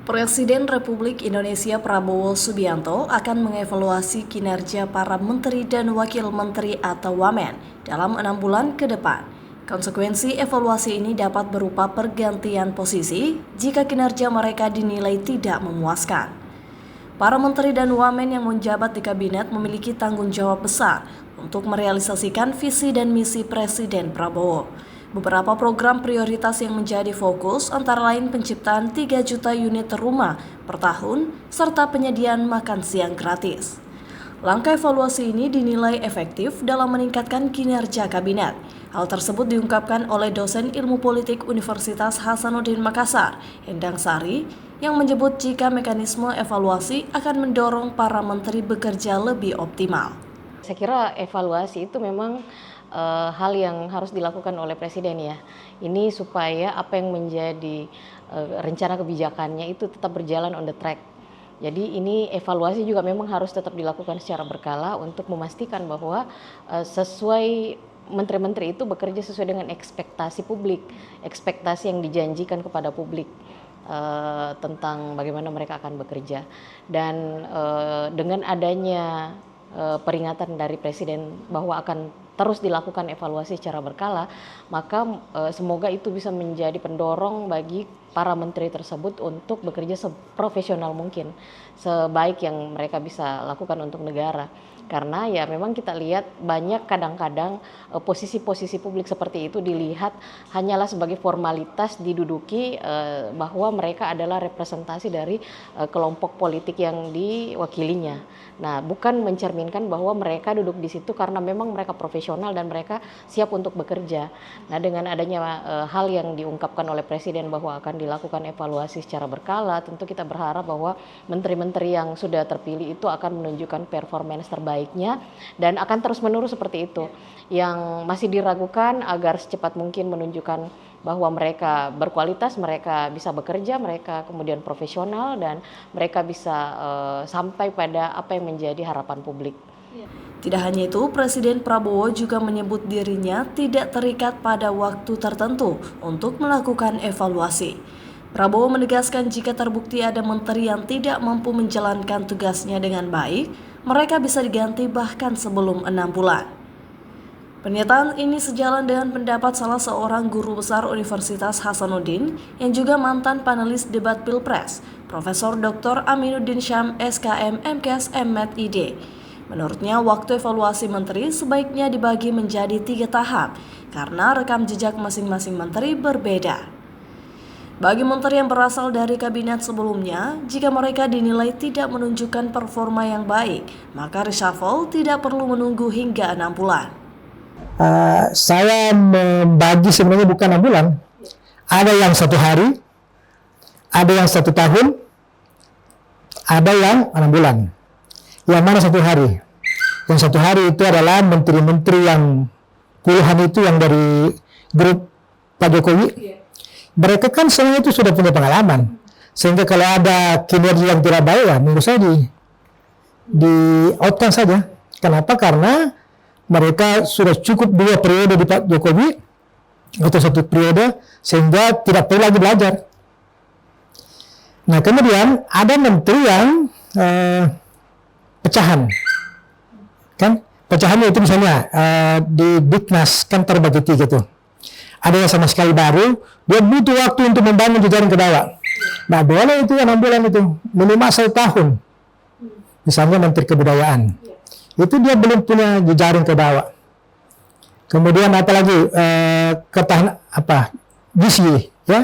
Presiden Republik Indonesia Prabowo Subianto akan mengevaluasi kinerja para menteri dan wakil menteri atau wamen dalam 6 bulan ke depan. Konsekuensi evaluasi ini dapat berupa pergantian posisi jika kinerja mereka dinilai tidak memuaskan. Para menteri dan wamen yang menjabat di kabinet memiliki tanggung jawab besar untuk merealisasikan visi dan misi Presiden Prabowo. Beberapa program prioritas yang menjadi fokus antara lain penciptaan 3 juta unit rumah per tahun serta penyediaan makan siang gratis. Langkah evaluasi ini dinilai efektif dalam meningkatkan kinerja kabinet. Hal tersebut diungkapkan oleh dosen ilmu politik Universitas Hasanuddin Makassar, Endang Sari, yang menyebut jika mekanisme evaluasi akan mendorong para menteri bekerja lebih optimal. Saya kira evaluasi itu memang hal yang harus dilakukan oleh Presiden ya. Ini supaya apa yang menjadi rencana kebijakannya itu tetap berjalan on the track. Jadi ini evaluasi juga memang harus tetap dilakukan secara berkala untuk memastikan bahwa sesuai menteri-menteri itu bekerja sesuai dengan ekspektasi publik, ekspektasi yang dijanjikan kepada publik tentang bagaimana mereka akan bekerja. Dan dengan adanya peringatan dari Presiden bahwa akan terus dilakukan evaluasi secara berkala, maka semoga itu bisa menjadi pendorong bagi para menteri tersebut untuk bekerja seprofesional mungkin, sebaik yang mereka bisa lakukan untuk negara. Karena ya memang kita lihat banyak kadang-kadang posisi-posisi publik seperti itu dilihat hanyalah sebagai formalitas diduduki bahwa mereka adalah representasi dari kelompok politik yang diwakilinya. Nah, bukan mencerminkan bahwa mereka duduk di situ karena memang mereka profesional dan mereka siap untuk bekerja. Nah, dengan adanya hal yang diungkapkan oleh Presiden bahwa akan dilakukan evaluasi secara berkala, tentu kita berharap bahwa menteri-menteri yang sudah terpilih itu akan menunjukkan performance terbaiknya dan akan terus-menerus seperti itu. Yang masih diragukan agar secepat mungkin menunjukkan bahwa mereka berkualitas, mereka bisa bekerja, mereka kemudian profesional dan mereka bisa sampai pada apa yang menjadi harapan publik. Tidak hanya itu, Presiden Prabowo juga menyebut dirinya tidak terikat pada waktu tertentu untuk melakukan evaluasi. Prabowo menegaskan jika terbukti ada menteri yang tidak mampu menjalankan tugasnya dengan baik, mereka bisa diganti bahkan sebelum 6 bulan. Pernyataan ini sejalan dengan pendapat salah seorang guru besar Universitas Hasanuddin yang juga mantan panelis debat Pilpres, Profesor Dr. Aminuddin Syam SKM MKes MMed ID. Menurutnya, waktu evaluasi menteri sebaiknya dibagi menjadi 3 tahap karena rekam jejak masing-masing menteri berbeda. Bagi menteri yang berasal dari kabinet sebelumnya, jika mereka dinilai tidak menunjukkan performa yang baik, maka reshuffle tidak perlu menunggu hingga 6 bulan. Saya membagi sebenarnya bukan 6 bulan. Ada yang 1 hari, ada yang 1 tahun, ada yang 6 bulan. Yang mana 1 hari? Yang 1 hari itu adalah menteri-menteri yang puluhan itu yang dari grup Pak Jokowi. Mereka kan semuanya itu sudah punya pengalaman. Sehingga kalau ada kinerja yang tidak baik, ya menurut saya di outkan saja. Kenapa? Karena mereka sudah cukup 2 periode di Pak Jokowi atau 1 periode sehingga tidak perlu lagi belajar. Nah, kemudian ada menteri yang pecahan, kan? Pecahannya itu misalnya di Diknas kan terbagi 3 tuh. Ada yang sama sekali baru, dia butuh waktu untuk membangun jejaring ke bawah. Nah, boleh itu 6 bulan itu, minimal 1 tahun. Misalnya Menteri Kebudayaan. Itu dia belum punya jejaring ke bawah. Kemudian apalagi gizi ya.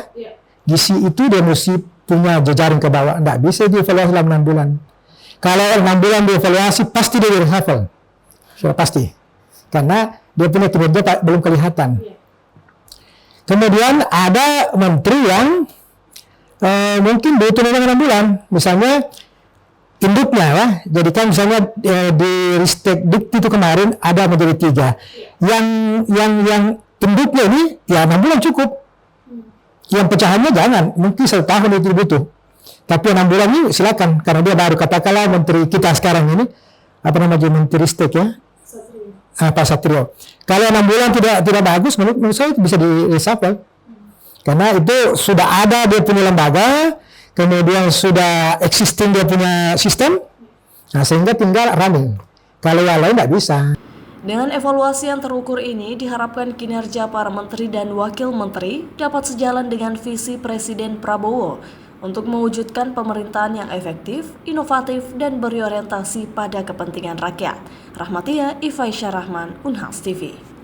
Gizi itu dia mesti punya jejaring ke bawah. Enggak bisa dievaluasi dalam 6 bulan. Kalau 6 bulan dievaluasi pasti dia reshuffle. Sudah pasti. Karena dia punya kinerja belum kelihatan. Kemudian ada menteri yang mungkin butuh memang 6 bulan. Misalnya induknya ya, jadi kan misalnya di Ristek Dikti itu kemarin ada menjadi 3. Yang induknya ini ya 6 bulan cukup. Yang pecahannya jangan, mungkin 1 tahun itu butuh. Tapi 6 bulan ini silakan, karena dia baru katakanlah menteri kita sekarang ini, Menteri Ristek ya, Pak Satrio. Kalau 6 bulan tidak bagus, menurut saya bisa di reshuffle. Karena itu sudah ada dia punya lembaga, kemudian sudah existing dia punya sistem, nah sehingga tinggal running. Kalau yang lain tidak bisa. Dengan evaluasi yang terukur ini, diharapkan kinerja para menteri dan wakil menteri dapat sejalan dengan visi Presiden Prabowo untuk mewujudkan pemerintahan yang efektif, inovatif, dan berorientasi pada kepentingan rakyat. Rahmatia Ifaisyah Rahman, Unhas TV.